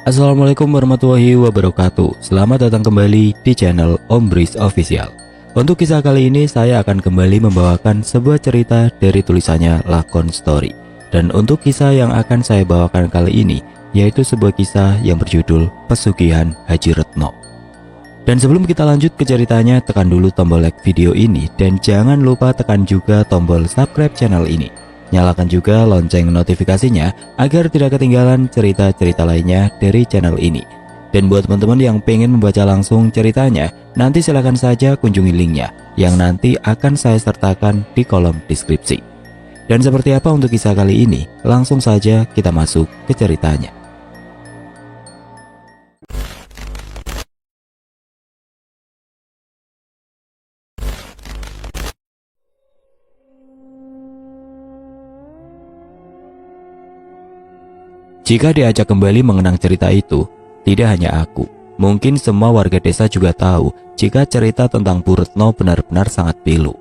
Assalamualaikum warahmatullahi wabarakatuh. Selamat datang kembali di channel Om Bris Official. Untuk kisah kali ini saya akan kembali membawakan sebuah cerita dari tulisannya Lakon Story. Dan untuk kisah yang akan saya bawakan kali ini yaitu sebuah kisah yang berjudul Pesugihan Haji Retno. Dan sebelum kita lanjut ke ceritanya, tekan dulu tombol like video ini dan jangan lupa tekan juga tombol subscribe channel ini. Nyalakan juga lonceng notifikasinya agar tidak ketinggalan cerita-cerita lainnya dari channel ini. Dan buat teman-teman yang pengen membaca langsung ceritanya, nanti silahkan saja kunjungi linknya yang nanti akan saya sertakan di kolom deskripsi. Dan seperti apa untuk kisah kali ini? Langsung saja kita masuk ke ceritanya. Jika diajak kembali mengenang cerita itu, tidak hanya aku, mungkin semua warga desa juga tahu jika cerita tentang Bu Retno benar-benar sangat pilu.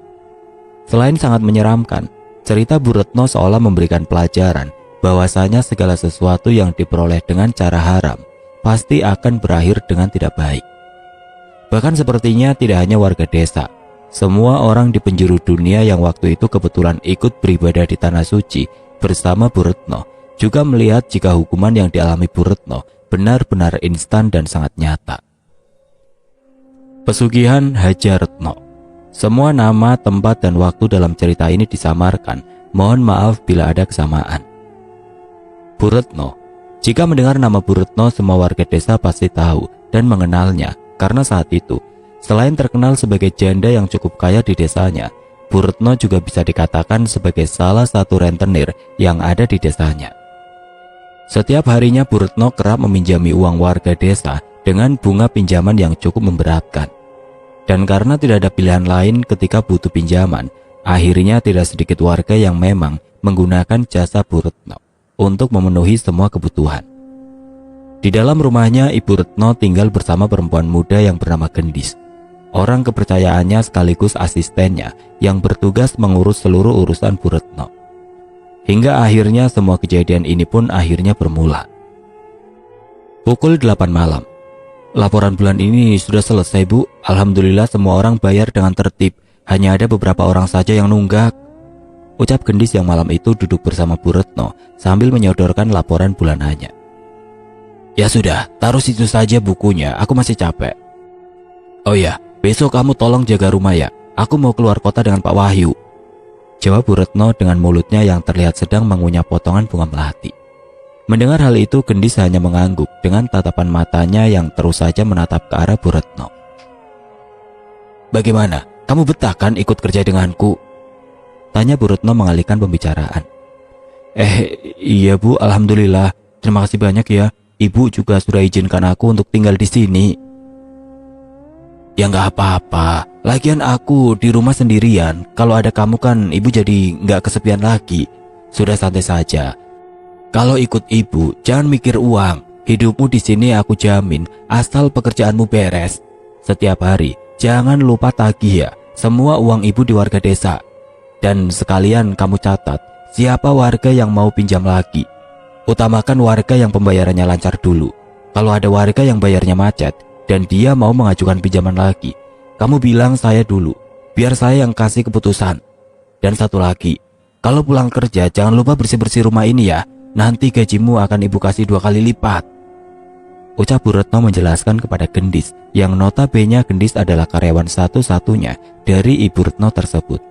Selain sangat menyeramkan, cerita Bu Retno seolah memberikan pelajaran bahwasanya segala sesuatu yang diperoleh dengan cara haram pasti akan berakhir dengan tidak baik. Bahkan sepertinya tidak hanya warga desa, semua orang di penjuru dunia yang waktu itu kebetulan ikut beribadah di Tanah Suci bersama Bu Retno juga melihat jika hukuman yang dialami Bu Retno benar-benar instan dan sangat nyata. Pesugihan Haji Retno. Semua nama, tempat, dan waktu dalam cerita ini disamarkan. Mohon maaf bila ada kesamaan. Bu Retno. Jika mendengar nama Bu Retno, semua warga desa pasti tahu dan mengenalnya karena saat itu, selain terkenal sebagai janda yang cukup kaya di desanya, Bu Retno juga bisa dikatakan sebagai salah satu rentenir yang ada di desanya. Setiap harinya Bu Retno kerap meminjami uang warga desa dengan bunga pinjaman yang cukup memberatkan. Dan karena tidak ada pilihan lain ketika butuh pinjaman, akhirnya tidak sedikit warga yang memang menggunakan jasa Bu Retno untuk memenuhi semua kebutuhan. Di dalam rumahnya, Ibu Retno tinggal bersama perempuan muda yang bernama Gendis, orang kepercayaannya sekaligus asistennya yang bertugas mengurus seluruh urusan Bu Retno. Hingga akhirnya semua kejadian ini pun akhirnya bermula. Pukul 8 malam. Laporan bulan ini sudah selesai, Bu. Alhamdulillah semua orang bayar dengan tertib. Hanya ada beberapa orang saja yang nunggak, ucap Gendis yang malam itu duduk bersama Bu Retno sambil menyodorkan laporan bulanannya. Ya sudah, taruh situ saja bukunya, aku masih capek. Oh ya, besok kamu tolong jaga rumah ya. Aku mau keluar kota dengan Pak Wahyu, jawab Bu Retno dengan mulutnya yang terlihat sedang mengunyah potongan bunga melati. Mendengar hal itu, Gendis hanya mengangguk dengan tatapan matanya yang terus saja menatap ke arah Bu Retno. Bagaimana? Kamu betah kan ikut kerja denganku? Tanya Bu Retno mengalihkan pembicaraan. Iya Bu, alhamdulillah. Terima kasih banyak ya. Ibu juga sudah izinkan aku untuk tinggal di sini. Ya nggak apa-apa. Lagian aku di rumah sendirian. Kalau ada kamu kan ibu jadi nggak kesepian lagi. Sudah santai saja. Kalau ikut ibu jangan mikir uang. Hidupmu di sini aku jamin asal pekerjaanmu beres. Setiap hari jangan lupa tagih ya semua uang ibu di warga desa. Dan sekalian kamu catat siapa warga yang mau pinjam lagi. Utamakan warga yang pembayarannya lancar dulu. Kalau ada warga yang bayarnya macet dan dia mau mengajukan pinjaman lagi, kamu bilang saya dulu, biar saya yang kasih keputusan. Dan satu lagi, kalau pulang kerja jangan lupa bersih-bersih rumah ini ya. Nanti gajimu akan ibu kasih 2 kali lipat, ucap Bu Retno menjelaskan kepada Gendis, yang notabene Gendis adalah karyawan satu-satunya dari Ibu Retno tersebut.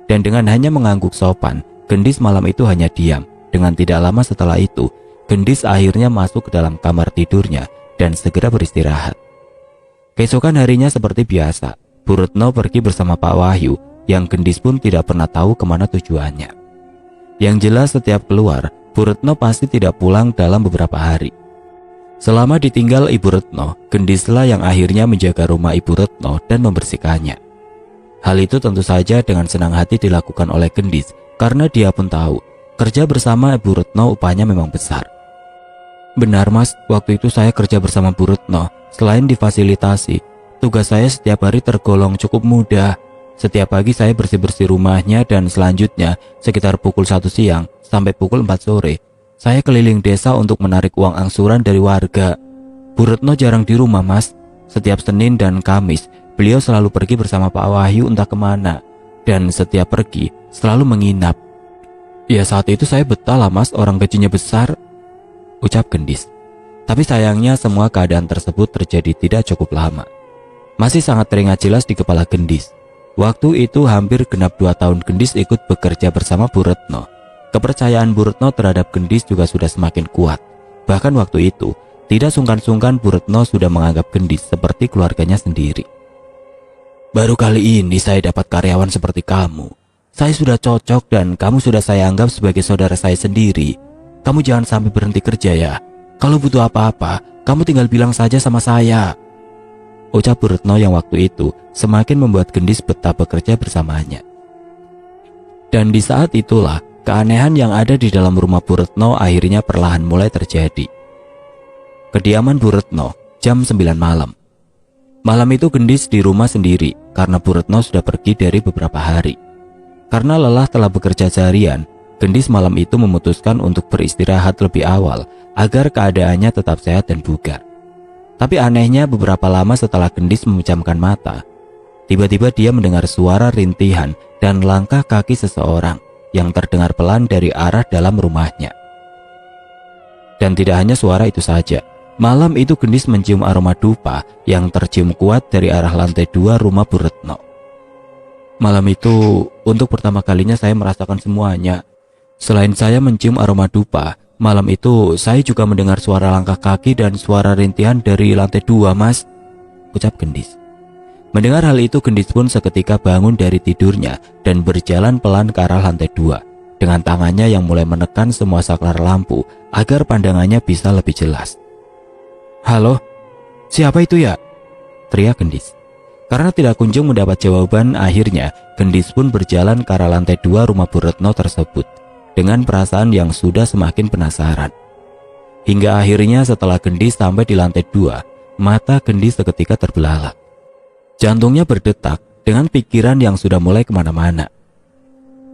Dan dengan hanya mengangguk sopan, Gendis malam itu hanya diam. Dengan tidak lama setelah itu, Gendis akhirnya masuk ke dalam kamar tidurnya dan segera beristirahat. Keesokan harinya seperti biasa, Bu Retno pergi bersama Pak Wahyu, yang Gendis pun tidak pernah tahu kemana tujuannya. Yang jelas setiap keluar, Bu Retno pasti tidak pulang dalam beberapa hari. Selama ditinggal Ibu Retno, Gendislah yang akhirnya menjaga rumah Ibu Retno dan membersihkannya. Hal itu tentu saja dengan senang hati dilakukan oleh Gendis, karena dia pun tahu, kerja bersama Ibu Retno upahnya memang besar. Benar Mas, waktu itu saya kerja bersama Bu Retno. Selain difasilitasi, tugas saya setiap hari tergolong cukup mudah. Setiap pagi saya bersih-bersih rumahnya dan selanjutnya sekitar pukul 1 siang sampai pukul 4 sore saya keliling desa untuk menarik uang angsuran dari warga. Bu Retno jarang di rumah, Mas. Setiap Senin dan Kamis, beliau selalu pergi bersama Pak Wahyu entah kemana. Dan setiap pergi, selalu menginap. Ya saat itu saya betah lah, Mas, orang gajinya besar, ucap Gendis. Tapi sayangnya semua keadaan tersebut terjadi tidak cukup lama. Masih sangat teringat jelas di kepala Gendis. Waktu itu hampir genap 2 tahun Gendis ikut bekerja bersama Bu Retno. Kepercayaan Bu Retno terhadap Gendis juga sudah semakin kuat. Bahkan waktu itu, tidak sungkan-sungkan Bu Retno sudah menganggap Gendis seperti keluarganya sendiri. Baru kali ini saya dapat karyawan seperti kamu. Saya sudah cocok dan kamu sudah saya anggap sebagai saudara saya sendiri. Kamu jangan sampai berhenti kerja ya. Kalau butuh apa-apa, kamu tinggal bilang saja sama saya, ucap Bu Retno yang waktu itu semakin membuat Gendis betah bekerja bersamanya. Dan di saat itulah, keanehan yang ada di dalam rumah Bu Retno akhirnya perlahan mulai terjadi. Kediaman Bu Retno, jam 9 malam. Malam itu Gendis di rumah sendiri karena Bu Retno sudah pergi dari beberapa hari. Karena lelah telah bekerja seharian, Gendis malam itu memutuskan untuk beristirahat lebih awal agar keadaannya tetap sehat dan bugar. Tapi anehnya beberapa lama setelah Gendis memejamkan mata, tiba-tiba dia mendengar suara rintihan dan langkah kaki seseorang yang terdengar pelan dari arah dalam rumahnya. Dan tidak hanya suara itu saja, malam itu Gendis mencium aroma dupa yang tercium kuat dari arah lantai 2 rumah Bu Retno. Malam itu, untuk pertama kalinya saya merasakan semuanya. Selain saya mencium aroma dupa, malam itu saya juga mendengar suara langkah kaki dan suara rintihan dari lantai 2, Mas, ucap Gendis. Mendengar hal itu, Gendis pun seketika bangun dari tidurnya dan berjalan pelan ke arah lantai 2 dengan tangannya yang mulai menekan semua saklar lampu agar pandangannya bisa lebih jelas. Halo, siapa itu ya? Teriak Gendis. Karena tidak kunjung mendapat jawaban, akhirnya Gendis pun berjalan ke arah lantai 2 rumah Bu Retno tersebut dengan perasaan yang sudah semakin penasaran. Hingga akhirnya setelah Gendis sampai di lantai 2, mata Gendis seketika terbelalak. Jantungnya berdetak dengan pikiran yang sudah mulai kemana-mana.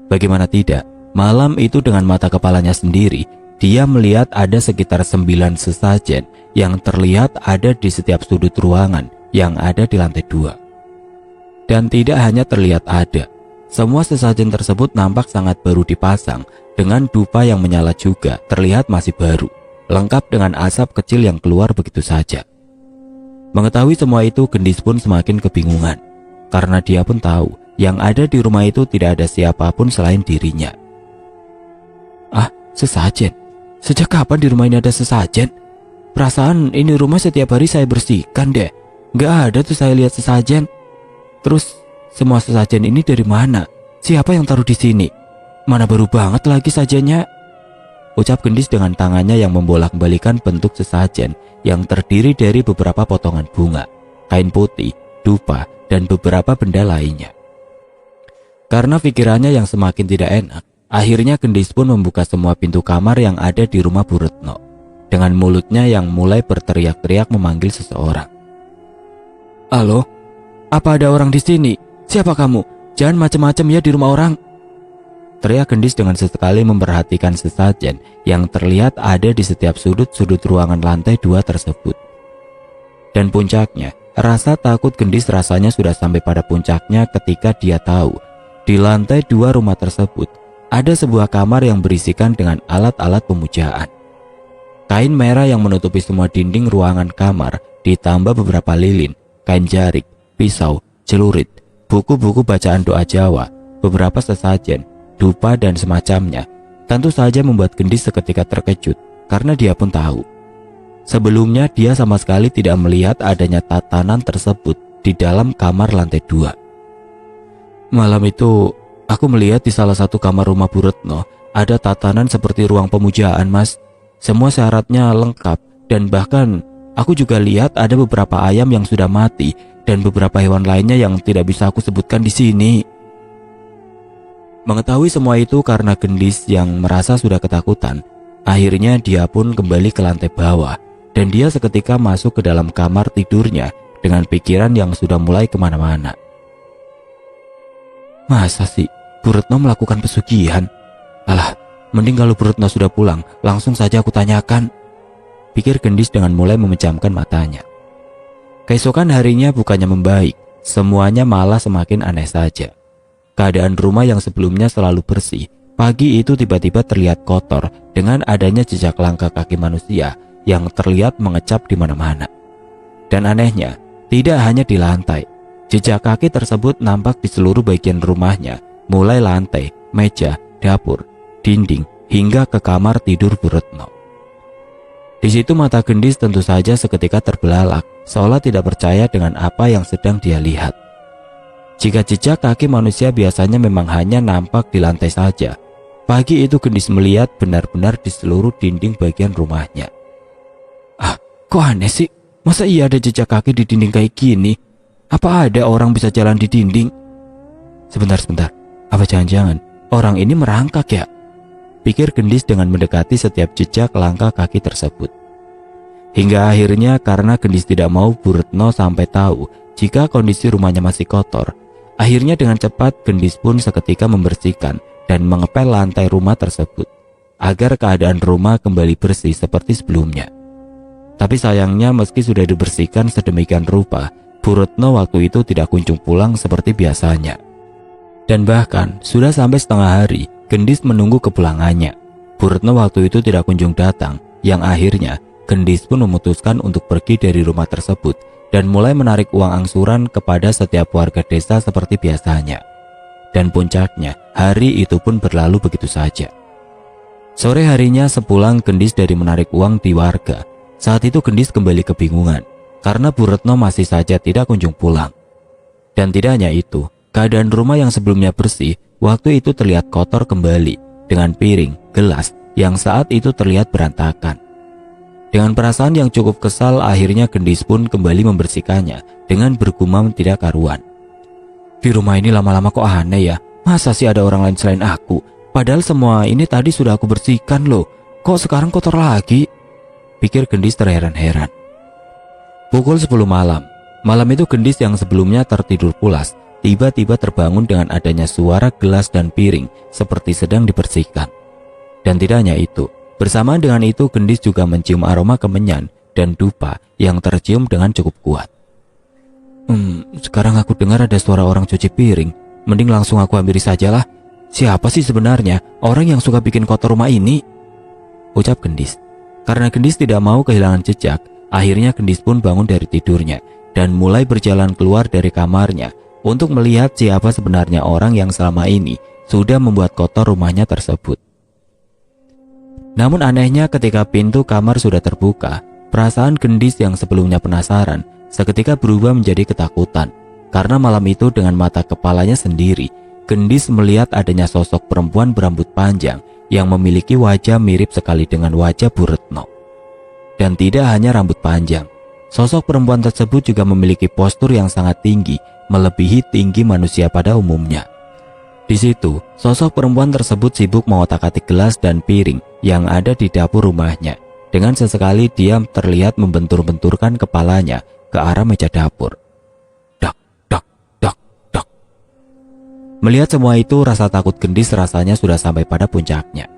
Bagaimana tidak, malam itu dengan mata kepalanya sendiri, dia melihat ada sekitar 9 sesajen yang terlihat ada di setiap sudut ruangan yang ada di lantai 2. Dan tidak hanya terlihat ada, semua sesajen tersebut nampak sangat baru dipasang dengan dupa yang menyala juga terlihat masih baru, lengkap dengan asap kecil yang keluar begitu saja. Mengetahui semua itu, Gendis pun semakin kebingungan, karena dia pun tahu yang ada di rumah itu tidak ada siapapun selain dirinya. Ah, sesajen? Sejak kapan di rumah ini ada sesajen? Perasaan ini rumah setiap hari saya bersihkan deh. Gak ada tuh saya lihat sesajen. Terus semua sesajen ini dari mana? Siapa yang taruh di sini? Mana baru banget lagi sajennya? Ucap Gendis dengan tangannya yang membolak-balikan bentuk sesajen yang terdiri dari beberapa potongan bunga, kain putih, dupa, dan beberapa benda lainnya. Karena pikirannya yang semakin tidak enak, akhirnya Gendis pun membuka semua pintu kamar yang ada di rumah Bu Retno, dengan mulutnya yang mulai berteriak-teriak memanggil seseorang. Halo, apa ada orang di sini? Siapa kamu? Jangan macam-macam ya di rumah orang. Teriak Gendis dengan sesekali memperhatikan sesajen yang terlihat ada di setiap sudut-sudut ruangan lantai 2 tersebut. Dan puncaknya, rasa takut Gendis rasanya sudah sampai pada puncaknya ketika dia tahu di lantai 2 rumah tersebut ada sebuah kamar yang berisikan dengan alat-alat pemujaan. Kain merah yang menutupi semua dinding ruangan kamar ditambah beberapa lilin, kain jarik, pisau, celurit, buku-buku bacaan doa Jawa, beberapa sesajen, dupa dan semacamnya, tentu saja membuat Gendis seketika terkejut karena dia pun tahu. Sebelumnya dia sama sekali tidak melihat adanya tatanan tersebut di dalam kamar lantai 2. Malam itu aku melihat di salah satu kamar rumah Bu Retno ada tatanan seperti ruang pemujaan, Mas. Semua syaratnya lengkap dan bahkan aku juga lihat ada beberapa ayam yang sudah mati dan beberapa hewan lainnya yang tidak bisa aku sebutkan di sini. Mengetahui semua itu karena Gendis yang merasa sudah ketakutan, akhirnya dia pun kembali ke lantai bawah dan dia seketika masuk ke dalam kamar tidurnya dengan pikiran yang sudah mulai kemana-mana. Masa sih Bu Retno melakukan pesugihan? Alah, Mending kalau Bu Retno sudah pulang, langsung saja aku tanyakan, pikir Gendis dengan mulai memejamkan matanya. Keesokan harinya bukannya membaik, semuanya malah semakin aneh saja. Keadaan rumah yang sebelumnya selalu bersih, pagi itu tiba-tiba terlihat kotor dengan adanya jejak langkah kaki manusia yang terlihat mengecap di mana-mana. Dan anehnya, tidak hanya di lantai, jejak kaki tersebut nampak di seluruh bagian rumahnya, mulai lantai, meja, dapur, dinding, hingga ke kamar tidur Bu Retno. Di situ mata Gendis tentu saja seketika terbelalak, seolah tidak percaya dengan apa yang sedang dia lihat. Jika jejak kaki manusia biasanya memang hanya nampak di lantai saja, pagi itu Gendis melihat benar-benar di seluruh dinding bagian rumahnya. Ah, kok aneh sih? Masa iya ada jejak kaki di dinding kayak gini? Apa ada orang bisa jalan di dinding? Sebentar. Apa jangan-jangan orang ini merangkak ya? Pikir Gendis dengan mendekati setiap jejak langkah kaki tersebut. Hingga akhirnya karena Gendis tidak mau Bu Retno sampai tahu jika kondisi rumahnya masih kotor, akhirnya dengan cepat Gendis pun seketika membersihkan dan mengepel lantai rumah tersebut agar keadaan rumah kembali bersih seperti sebelumnya. Tapi sayangnya meski sudah dibersihkan sedemikian rupa, Bu Retno waktu itu tidak kunjung pulang seperti biasanya. Dan bahkan sudah sampai setengah hari Gendis menunggu kepulangannya. Bu Retno waktu itu tidak kunjung datang, yang akhirnya Gendis pun memutuskan untuk pergi dari rumah tersebut dan mulai menarik uang angsuran kepada setiap warga desa seperti biasanya. Dan puncaknya, hari itu pun berlalu begitu saja. Sore harinya sepulang Gendis dari menarik uang di warga, saat itu Gendis kembali kebingungan karena Bu Retno masih saja tidak kunjung pulang. Dan tidak hanya itu, keadaan rumah yang sebelumnya bersih waktu itu terlihat kotor kembali dengan piring, gelas yang saat itu terlihat berantakan. Dengan perasaan yang cukup kesal, akhirnya Gendis pun kembali membersihkannya dengan bergumam tidak karuan. Di rumah ini lama-lama kok aneh ya, masa sih ada orang lain selain aku? Padahal semua ini tadi sudah aku bersihkan loh, kok sekarang kotor lagi? Pikir Gendis terheran-heran. Pukul 10 malam. Malam itu Gendis yang sebelumnya tertidur pulas tiba-tiba terbangun dengan adanya suara gelas dan piring seperti sedang dibersihkan. Dan tidak hanya itu, bersamaan dengan itu Gendis juga mencium aroma kemenyan dan dupa yang tercium dengan cukup kuat. Sekarang aku dengar ada suara orang cuci piring, mending langsung aku hampiri sajalah. Siapa sih sebenarnya orang yang suka bikin kotor rumah ini? Ucap Gendis. Karena Gendis tidak mau kehilangan jejak, akhirnya Gendis pun bangun dari tidurnya dan mulai berjalan keluar dari kamarnya untuk melihat siapa sebenarnya orang yang selama ini sudah membuat kotor rumahnya tersebut. Namun anehnya ketika pintu kamar sudah terbuka, perasaan Gendis yang sebelumnya penasaran seketika berubah menjadi ketakutan. Karena malam itu dengan mata kepalanya sendiri, Gendis melihat adanya sosok perempuan berambut panjang yang memiliki wajah mirip sekali dengan wajah Bu Retno. Dan tidak hanya rambut panjang, sosok perempuan tersebut juga memiliki postur yang sangat tinggi, melebihi tinggi manusia pada umumnya. Di situ, sosok perempuan tersebut sibuk mengotak-atik gelas dan piring yang ada di dapur rumahnya. Dengan sesekali dia terlihat membentur-benturkan kepalanya ke arah meja dapur. Dak, dak, dak, dak. Melihat semua itu, rasa takut Gendis rasanya sudah sampai pada puncaknya.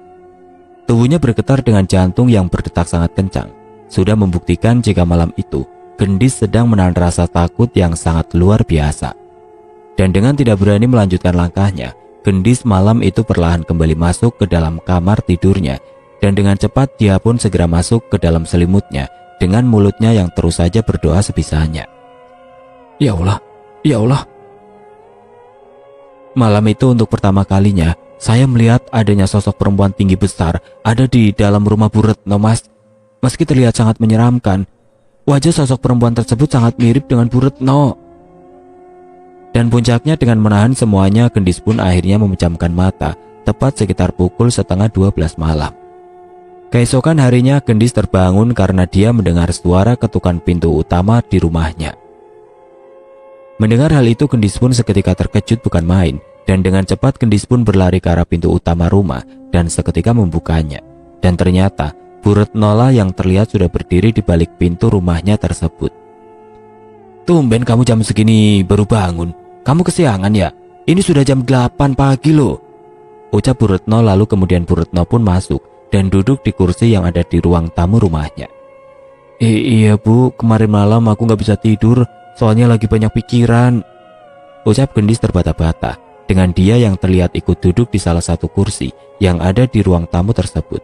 Tubuhnya bergetar dengan jantung yang berdetak sangat kencang. Sudah membuktikan jika malam itu Gendis sedang menahan rasa takut yang sangat luar biasa. Dan dengan tidak berani melanjutkan langkahnya, Gendis malam itu perlahan kembali masuk ke dalam kamar tidurnya. Dan dengan cepat dia pun segera masuk ke dalam selimutnya dengan mulutnya yang terus saja berdoa sebisanya. Ya Allah, ya Allah. Malam itu untuk pertama kalinya saya melihat adanya sosok perempuan tinggi besar ada di dalam rumah Bu Retno, Mas. Meski terlihat sangat menyeramkan, wajah sosok perempuan tersebut sangat mirip dengan Bu Retno. Dan puncaknya dengan menahan semuanya, Gendis pun akhirnya memejamkan mata tepat sekitar pukul 11:30 malam. Keesokan harinya Gendis terbangun karena dia mendengar suara ketukan pintu utama di rumahnya. Mendengar hal itu Gendis pun seketika terkejut bukan main, dan dengan cepat Gendis pun berlari ke arah pintu utama rumah dan seketika membukanya. Dan ternyata Bu Retno lah yang terlihat sudah berdiri di balik pintu rumahnya tersebut. Tumben kamu jam segini baru bangun. Kamu kesiangan ya? Ini sudah jam 8 pagi loh. ucap Bu Retno, lalu kemudian Bu Retno pun masuk dan duduk di kursi yang ada di ruang tamu rumahnya. Iya Bu, kemarin malam aku gak bisa tidur, soalnya lagi banyak pikiran, ucap Gendis terbata-bata dengan dia yang terlihat ikut duduk di salah satu kursi yang ada di ruang tamu tersebut.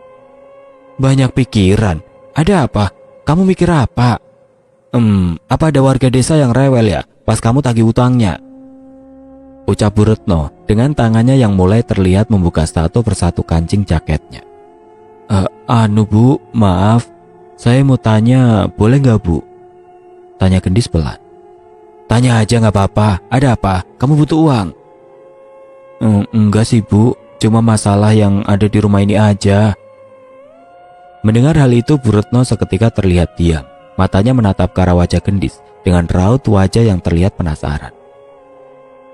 Banyak pikiran? Ada apa? Kamu mikir apa? Apa ada warga desa yang rewel ya pas kamu tagih utangnya? Ucap Bu Retno dengan tangannya yang mulai terlihat membuka satu persatu kancing jaketnya. Bu, maaf, saya mau tanya, boleh gak Bu? Tanya Gendis pelan. Tanya aja gak apa-apa, ada apa? Kamu butuh uang? Enggak sih Bu, cuma masalah yang ada di rumah ini aja. Mendengar hal itu, Bu Retno seketika terlihat diam. Matanya menatap ke arah wajah Gendis dengan raut wajah yang terlihat penasaran.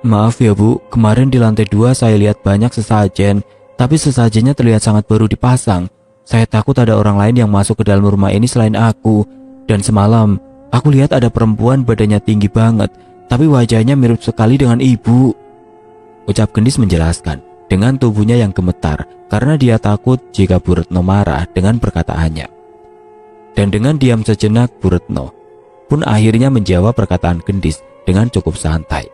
Maaf ya Bu, kemarin di lantai 2 saya lihat banyak sesajen, tapi sesajennya terlihat sangat baru dipasang. Saya takut ada orang lain yang masuk ke dalam rumah ini selain aku. Dan semalam, aku lihat ada perempuan badannya tinggi banget, tapi wajahnya mirip sekali dengan ibu. Ucap Gendis menjelaskan dengan tubuhnya yang gemetar karena dia takut jika Bu Retno marah dengan perkataannya. Dan dengan diam sejenak, Bu Retno pun akhirnya menjawab perkataan Gendis dengan cukup santai.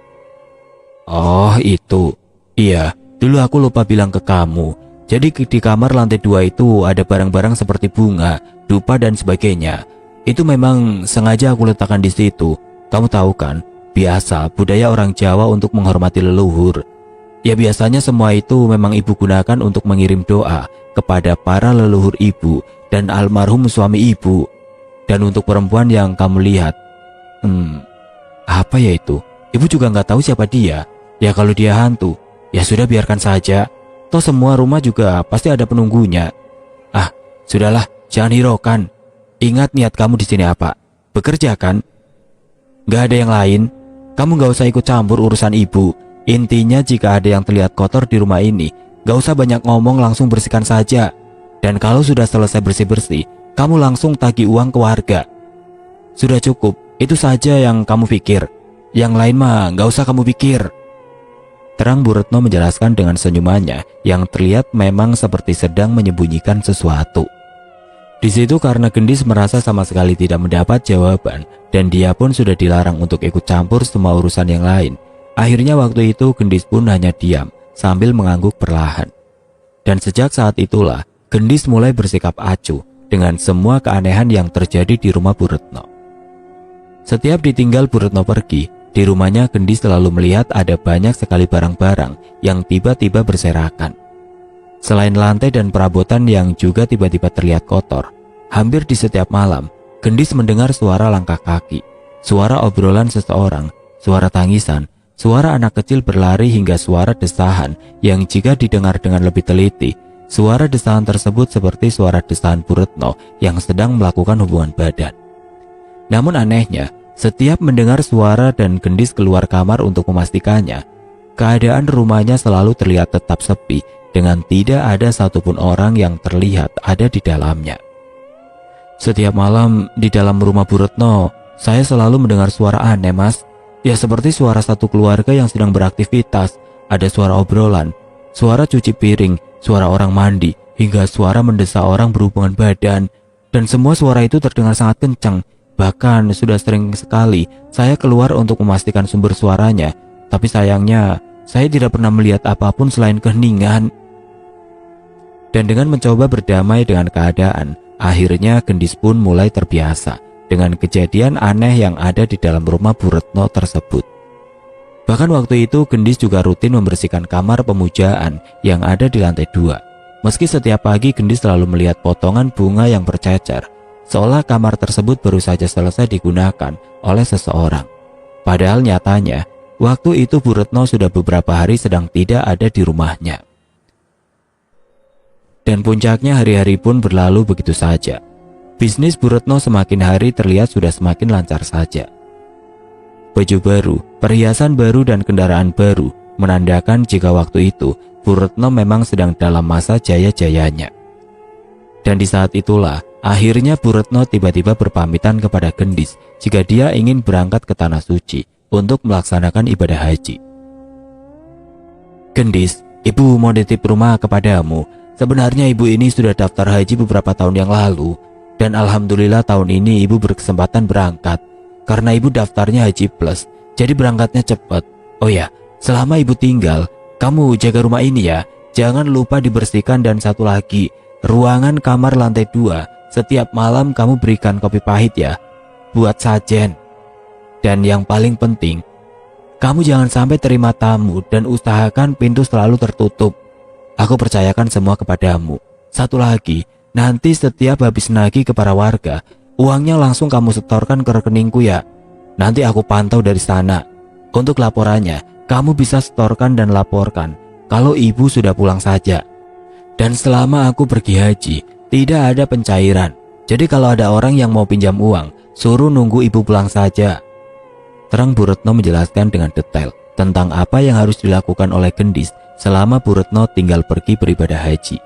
Oh itu, iya, dulu aku lupa bilang ke kamu. Jadi di kamar lantai 2 itu ada barang-barang seperti bunga, dupa dan sebagainya. Itu memang sengaja aku letakkan di situ. Kamu tahu kan, biasa budaya orang Jawa untuk menghormati leluhur. Ya biasanya semua itu memang ibu gunakan untuk mengirim doa kepada para leluhur ibu dan almarhum suami ibu. Dan untuk perempuan yang kamu lihat, apa ya itu? Ibu juga nggak tahu siapa dia. Ya kalau dia hantu, ya sudah biarkan saja. Toh semua rumah juga pasti ada penunggunya. Ah, sudahlah, jangan hiraukan. Ingat niat kamu di sini apa? Bekerja kan? Gak ada yang lain. Kamu gak usah ikut campur urusan ibu. Intinya jika ada yang terlihat kotor di rumah ini, gak usah banyak ngomong, langsung bersihkan saja. Dan kalau sudah selesai bersih-bersih, kamu langsung tagih uang ke warga. Sudah cukup, itu saja yang kamu pikir. Yang lain mah gak usah kamu pikir. Terang Bu Retno menjelaskan dengan senyumannya yang terlihat memang seperti sedang menyembunyikan sesuatu. Di situ karena Gendis merasa sama sekali tidak mendapat jawaban dan dia pun sudah dilarang untuk ikut campur semua urusan yang lain. Akhirnya waktu itu Gendis pun hanya diam sambil mengangguk perlahan. Dan sejak saat itulah Gendis mulai bersikap acuh dengan semua keanehan yang terjadi di rumah Bu Retno. Setiap ditinggal Bu Retno pergi, di rumahnya Gendis selalu melihat ada banyak sekali barang-barang yang tiba-tiba berserakan. Selain lantai dan perabotan yang juga tiba-tiba terlihat kotor, hampir di setiap malam, Gendis mendengar suara langkah kaki, suara obrolan seseorang, suara tangisan, suara anak kecil berlari hingga suara desahan yang jika didengar dengan lebih teliti, suara desahan tersebut seperti suara desahan Bu Retno yang sedang melakukan hubungan badan. Namun anehnya, setiap mendengar suara dan Gendis keluar kamar untuk memastikannya, keadaan rumahnya selalu terlihat tetap sepi dengan tidak ada satupun orang yang terlihat ada di dalamnya. Setiap malam di dalam rumah Bu Retno, saya selalu mendengar suara aneh, Mas. Ya seperti suara satu keluarga yang sedang beraktivitas, ada suara obrolan, suara cuci piring, suara orang mandi, hingga suara mendesak orang berhubungan badan. Dan semua suara itu terdengar sangat kencang. Bahkan sudah sering sekali saya keluar untuk memastikan sumber suaranya, tapi sayangnya saya tidak pernah melihat apapun selain keheningan. Dan dengan mencoba berdamai dengan keadaan, akhirnya Gendis pun mulai terbiasa dengan kejadian aneh yang ada di dalam rumah Bu Retno tersebut. Bahkan waktu itu Gendis juga rutin membersihkan kamar pemujaan yang ada di lantai 2. Meski setiap pagi Gendis selalu melihat potongan bunga yang bercecer, seolah kamar tersebut baru saja selesai digunakan oleh seseorang. Padahal nyatanya, waktu itu Bu Retno sudah beberapa hari sedang tidak ada di rumahnya. Dan puncaknya hari-hari pun berlalu begitu saja. Bisnis Bu Retno semakin hari terlihat sudah semakin lancar saja. Baju baru, perhiasan baru dan kendaraan baru menandakan jika waktu itu Bu Retno memang sedang dalam masa jaya-jayanya. Dan di saat itulah, akhirnya Bu Retno tiba-tiba berpamitan kepada Gendis jika dia ingin berangkat ke Tanah Suci untuk melaksanakan ibadah haji. Gendis, Ibu mau titip rumah kepadamu. Sebenarnya ibu ini sudah daftar haji beberapa tahun yang lalu. Dan alhamdulillah tahun ini ibu berkesempatan berangkat. Karena ibu daftarnya haji plus, jadi berangkatnya cepat. Oh ya, selama ibu tinggal, kamu jaga rumah ini ya. Jangan lupa dibersihkan, dan satu lagi, ruangan kamar lantai 2. Setiap malam kamu berikan kopi pahit ya, buat sajen. Dan yang paling penting, kamu jangan sampai terima tamu dan usahakan pintu selalu tertutup. Aku percayakan semua kepadamu. Satu lagi, nanti setiap habis nagih ke para warga, uangnya langsung kamu setorkan ke rekeningku ya. Nanti aku pantau dari sana. Untuk laporannya, kamu bisa setorkan dan laporkan kalau ibu sudah pulang saja. Dan selama aku pergi haji, tidak ada pencairan. Jadi kalau ada orang yang mau pinjam uang, suruh nunggu ibu pulang saja. Terang Bu Retno menjelaskan dengan detail tentang apa yang harus dilakukan oleh Gendis selama Bu Retno tinggal pergi beribadah haji.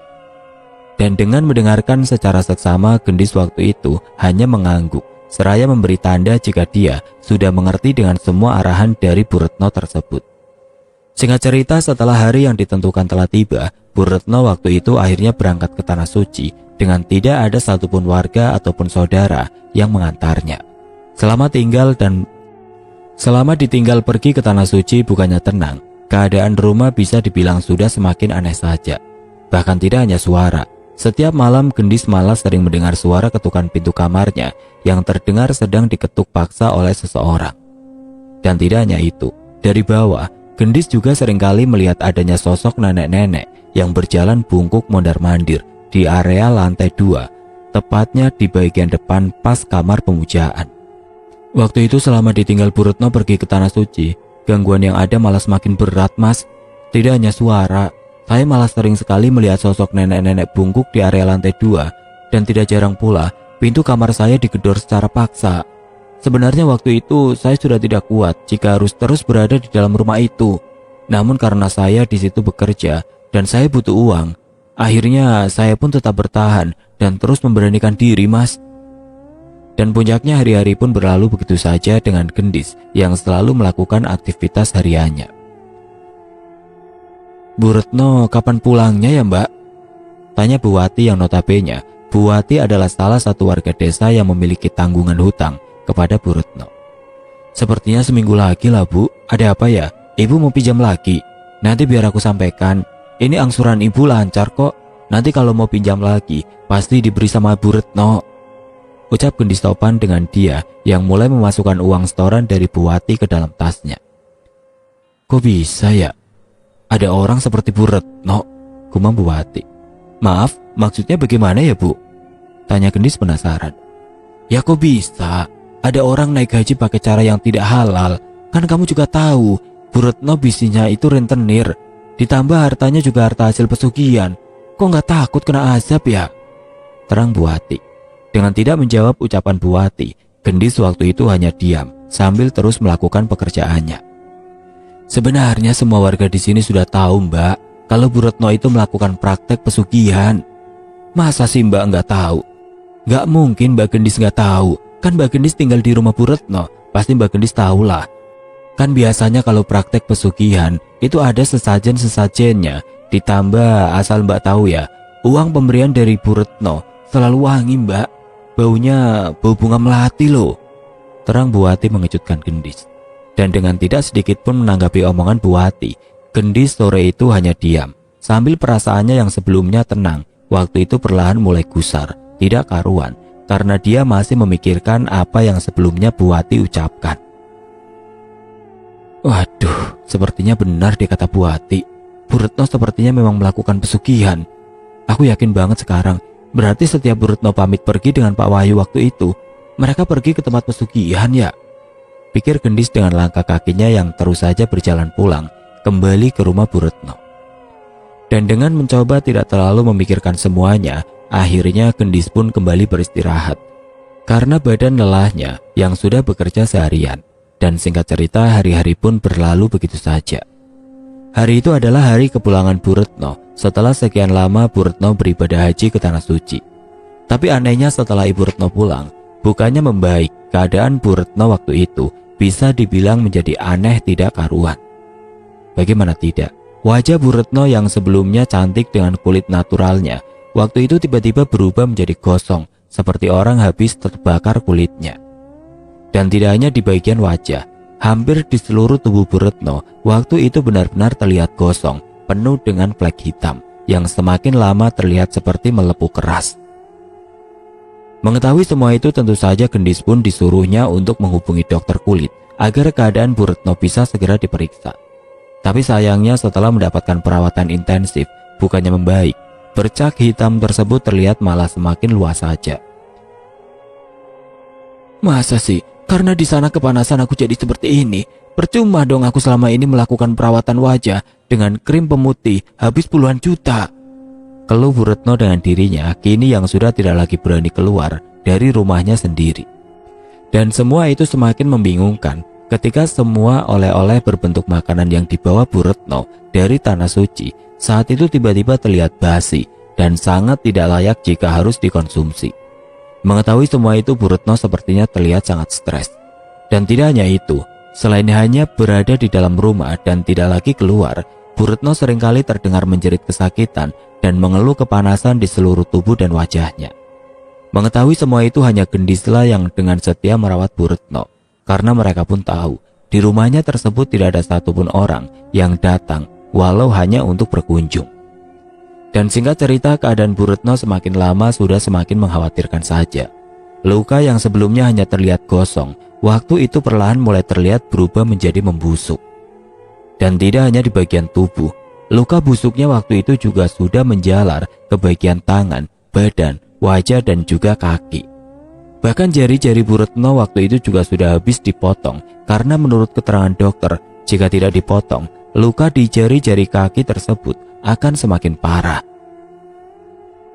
Dan dengan mendengarkan secara seksama, Gendis waktu itu hanya mengangguk, seraya memberi tanda jika dia sudah mengerti dengan semua arahan dari Bu Retno tersebut. Singkat cerita, setelah hari yang ditentukan telah tiba, Bu Retno waktu itu akhirnya berangkat ke Tanah Suci dengan tidak ada satupun warga ataupun saudara yang mengantarnya. Selama ditinggal pergi ke Tanah Suci bukannya tenang, keadaan rumah bisa dibilang sudah semakin aneh saja. Bahkan tidak hanya suara, setiap malam Gendis malah sering mendengar suara ketukan pintu kamarnya yang terdengar sedang diketuk paksa oleh seseorang. Dan tidak hanya itu, dari bawah, Gendis juga seringkali melihat adanya sosok nenek-nenek yang berjalan bungkuk mondar-mandir di area lantai 2, tepatnya di bagian depan pas kamar pemujaan. Waktu itu selama ditinggal Bu Retno pergi ke Tanah Suci, gangguan yang ada malah semakin berat, Mas. Tidak hanya suara, saya malah sering sekali melihat sosok nenek-nenek bungkuk di area lantai 2, dan tidak jarang pula pintu kamar saya digedor secara paksa. Sebenarnya waktu itu saya sudah tidak kuat jika harus terus berada di dalam rumah itu. Namun karena saya di situ bekerja dan saya butuh uang, akhirnya saya pun tetap bertahan dan terus memberanikan diri, Mas. Dan puncaknya hari-hari pun berlalu begitu saja dengan Gendis yang selalu melakukan aktivitas hariannya. Bu Retno kapan pulangnya ya, Mbak? Tanya Bu Wati yang notabene Bu Wati adalah salah satu warga desa yang memiliki tanggungan hutang kepada Bu Retno. Sepertinya seminggu lagi lah, Bu. Ada apa ya? Ibu mau pinjam lagi? Nanti biar aku sampaikan. Ini angsuran ibu lancar kok. Nanti kalau mau pinjam lagi pasti diberi sama Bu Retno, ucap Gendis topan dengan dia yang mulai memasukkan uang setoran dari Bu Wati ke dalam tasnya. Kok bisa ya? Ada orang seperti Bu Retno, gumam Bu Wati. Maaf, maksudnya bagaimana ya, Bu? Tanya Gendis penasaran. Ya kok bisa? Ada orang naik haji pakai cara yang tidak halal. Kan kamu juga tahu, Bu Retno bisnisnya itu rentenir. Ditambah hartanya juga harta hasil pesugihan. Kok nggak takut kena azab ya? Terang Bu Wati. Dengan tidak menjawab ucapan Bu Wati, Gendis waktu itu hanya diam sambil terus melakukan pekerjaannya. Sebenarnya semua warga di sini sudah tahu, Mbak, kalau Bu Retno itu melakukan praktek pesugihan. Masa sih Mbak nggak tahu? Nggak mungkin Mbak Gendis nggak tahu. Kan Mbak Gendis tinggal di rumah Bu Retno, pasti Mbak Gendis tahulah. Kan biasanya kalau praktek pesugihan itu ada sesajen-sesajennya. Ditambah asal Mbak tahu ya, uang pemberian dari Bu Retno selalu wangi, Mbak. Baunya bau bunga melati loh. Terang Bu Wati mengejutkan Gendis. Dan dengan tidak sedikit pun menanggapi omongan Bu Wati, Gendis sore itu hanya diam, sambil perasaannya yang sebelumnya tenang, waktu itu perlahan mulai gusar, tidak karuan, karena dia masih memikirkan apa yang sebelumnya Bu Wati ucapkan. Waduh, sepertinya benar dikata Bu Wati. Bu Retno sepertinya memang melakukan pesugihan. Aku yakin banget sekarang. Berarti setiap Bu Retno pamit pergi dengan Pak Wahyu waktu itu, mereka pergi ke tempat pesugihan ya? Pikir Gendis dengan langkah kakinya yang terus saja berjalan pulang, kembali ke rumah Bu Retno. Dan dengan mencoba tidak terlalu memikirkan semuanya, akhirnya Gendis pun kembali beristirahat. Karena badan lelahnya yang sudah bekerja seharian, dan singkat cerita hari-hari pun berlalu begitu saja. Hari itu adalah hari kepulangan Bu Retno setelah sekian lama Bu Retno beribadah haji ke Tanah Suci. Tapi anehnya setelah Ibu Retno pulang, bukannya membaik, keadaan Bu Retno waktu itu bisa dibilang menjadi aneh tidak karuan. Bagaimana tidak, Wajah Bu Retno yang sebelumnya cantik dengan kulit naturalnya, waktu itu tiba-tiba berubah menjadi gosong, seperti orang habis terbakar kulitnya. Dan tidak hanya di bagian wajah, hampir di seluruh tubuh Bu Retno, waktu itu benar-benar terlihat gosong, penuh dengan flek hitam, yang semakin lama terlihat seperti melepuh keras. Mengetahui semua itu tentu saja Gendis pun disuruhnya untuk menghubungi dokter kulit, agar keadaan Bu Retno bisa segera diperiksa. Tapi sayangnya setelah mendapatkan perawatan intensif, bukannya membaik, bercak hitam tersebut terlihat malah semakin luas saja. Masa sih? Karena di sana kepanasan aku jadi seperti ini. Percuma dong aku selama ini melakukan perawatan wajah dengan krim pemutih habis puluhan juta. Keluh Bu Retno dengan dirinya kini yang sudah tidak lagi berani keluar dari rumahnya sendiri. Dan semua itu semakin membingungkan ketika semua oleh-oleh berbentuk makanan yang dibawa Bu Retno dari Tanah Suci saat itu tiba-tiba terlihat basi dan sangat tidak layak jika harus dikonsumsi. Mengetahui semua itu Bu Retno sepertinya terlihat sangat stres. Dan tidak hanya itu, selain hanya berada di dalam rumah dan tidak lagi keluar, Bu Retno seringkali terdengar menjerit kesakitan dan mengeluh kepanasan di seluruh tubuh dan wajahnya. Mengetahui semua itu hanya Gendislah yang dengan setia merawat Bu Retno, karena mereka pun tahu di rumahnya tersebut tidak ada satupun orang yang datang walau hanya untuk berkunjung. Dan singkat cerita, keadaan Bu Retno semakin lama sudah semakin mengkhawatirkan saja. Luka yang sebelumnya hanya terlihat gosong, waktu itu perlahan mulai terlihat berubah menjadi membusuk. Dan tidak hanya di bagian tubuh, luka busuknya waktu itu juga sudah menjalar ke bagian tangan, badan, wajah dan juga kaki. Bahkan jari-jari Bu Retno waktu itu juga sudah habis dipotong karena menurut keterangan dokter, jika tidak dipotong, luka di jari-jari kaki tersebut akan semakin parah.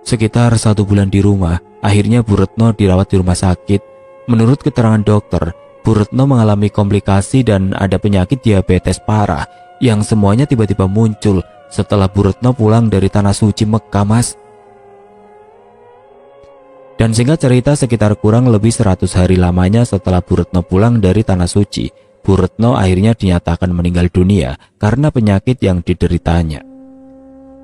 Sekitar 1 bulan di rumah, akhirnya Bu Retno dirawat di rumah sakit. Menurut keterangan dokter, Bu Retno mengalami komplikasi dan ada penyakit diabetes parah yang semuanya tiba-tiba muncul setelah Bu Retno pulang dari Tanah Suci Mekah, Mas. Dan singkat cerita, sekitar kurang lebih 100 hari lamanya setelah Bu Retno pulang dari Tanah Suci, Bu Retno akhirnya dinyatakan meninggal dunia karena penyakit yang dideritanya.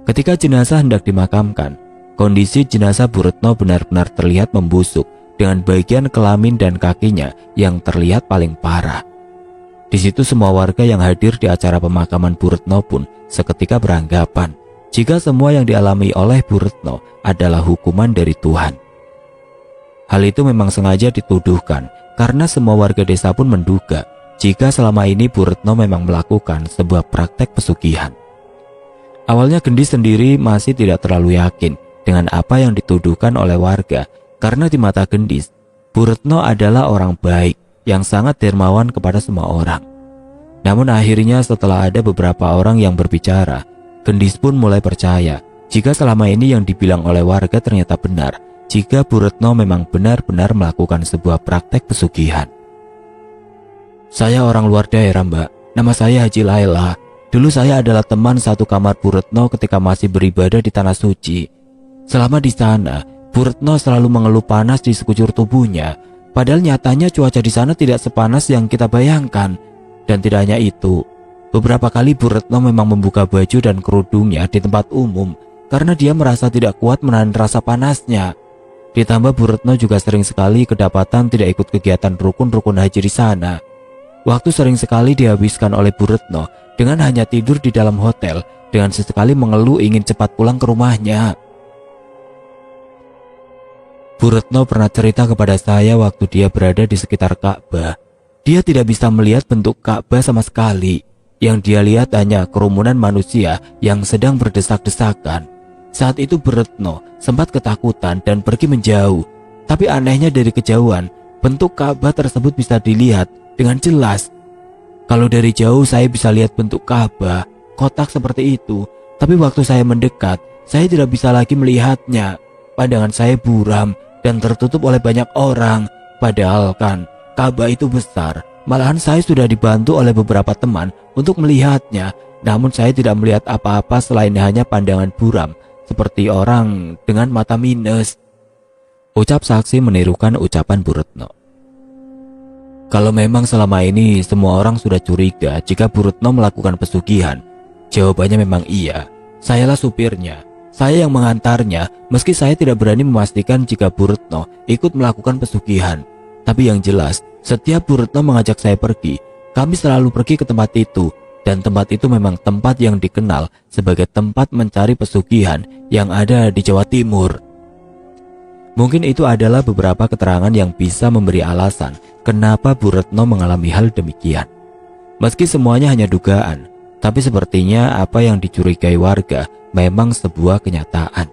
Ketika jenazah hendak dimakamkan, kondisi jenazah Bu Retno benar-benar terlihat membusuk dengan bagian kelamin dan kakinya yang terlihat paling parah. Di situ semua warga yang hadir di acara pemakaman Bu Retno pun seketika beranggapan jika semua yang dialami oleh Bu Retno adalah hukuman dari Tuhan. Hal itu memang sengaja dituduhkan karena semua warga desa pun menduga jika selama ini Bu Retno memang melakukan sebuah praktek pesugihan. Awalnya Gendis sendiri masih tidak terlalu yakin dengan apa yang dituduhkan oleh warga karena di mata Gendis, Bu Retno adalah orang baik yang sangat dermawan kepada semua orang. Namun akhirnya setelah ada beberapa orang yang berbicara, Gendis pun mulai percaya jika selama ini yang dibilang oleh warga ternyata benar, jika Bu Retno memang benar-benar melakukan sebuah praktek pesugihan. Saya orang luar daerah, Mbak. Nama saya Haji Laila. Dulu saya adalah teman satu kamar Bu Retno ketika masih beribadah di Tanah Suci. Selama di sana, Bu Retno selalu mengeluh panas di sekujur tubuhnya. Padahal nyatanya cuaca di sana tidak sepanas yang kita bayangkan. Dan tidak hanya itu, beberapa kali Bu Retno memang membuka baju dan kerudungnya di tempat umum karena dia merasa tidak kuat menahan rasa panasnya. Ditambah Bu Retno juga sering sekali kedapatan tidak ikut kegiatan rukun-rukun haji di sana. Waktu sering sekali dihabiskan oleh Bu Retno dengan hanya tidur di dalam hotel dengan sesekali mengeluh ingin cepat pulang ke rumahnya. Bu Retno pernah cerita kepada saya waktu dia berada di sekitar Ka'bah. Dia tidak bisa melihat bentuk Ka'bah sama sekali. Yang dia lihat hanya kerumunan manusia yang sedang berdesak-desakan. Saat itu Bu Retno sempat ketakutan dan pergi menjauh. Tapi anehnya dari kejauhan, bentuk Ka'bah tersebut bisa dilihat dengan jelas. Kalau dari jauh saya bisa lihat bentuk Ka'bah, kotak seperti itu. Tapi waktu saya mendekat, saya tidak bisa lagi melihatnya. Pandangan saya buram dan tertutup oleh banyak orang. Padahal kan Ka'bah itu besar. Malahan saya sudah dibantu oleh beberapa teman untuk melihatnya. Namun saya tidak melihat apa-apa selain hanya pandangan buram, seperti orang dengan mata minus. Ucap saksi menirukan ucapan Bu Retno. Kalau memang selama ini semua orang sudah curiga jika Bu Retno melakukan pesugihan, Jawabannya memang iya. Sayalah supirnya. Saya yang mengantarnya, meski saya tidak berani memastikan jika Bu Retno ikut melakukan pesugihan. Tapi yang jelas, setiap Bu Retno mengajak saya pergi, kami selalu pergi ke tempat itu. Dan tempat itu memang tempat yang dikenal sebagai tempat mencari pesugihan yang ada di Jawa Timur. Mungkin itu adalah beberapa keterangan yang bisa memberi alasan kenapa Bu Retno mengalami hal demikian. Meski semuanya hanya dugaan, tapi sepertinya apa yang dicurigai warga memang sebuah kenyataan.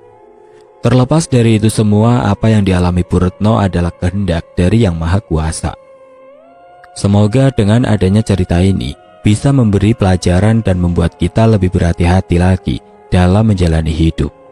Terlepas dari itu semua, apa yang dialami Bu Retno adalah kehendak dari Yang Maha Kuasa. Semoga dengan adanya cerita ini bisa memberi pelajaran dan membuat kita lebih berhati-hati lagi dalam menjalani hidup.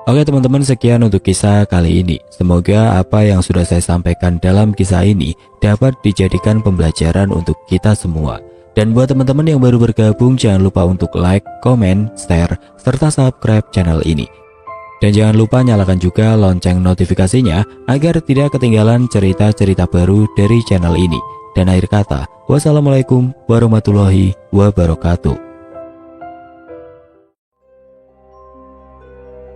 Oke teman-teman, sekian untuk kisah kali ini. Semoga apa yang sudah saya sampaikan dalam kisah ini dapat dijadikan pembelajaran untuk kita semua. Dan buat teman-teman yang baru bergabung, jangan lupa untuk like, komen, share, serta subscribe channel ini. Dan jangan lupa nyalakan juga lonceng notifikasinya agar tidak ketinggalan cerita-cerita baru dari channel ini. Dan akhir kata, wassalamualaikum warahmatullahi wabarakatuh.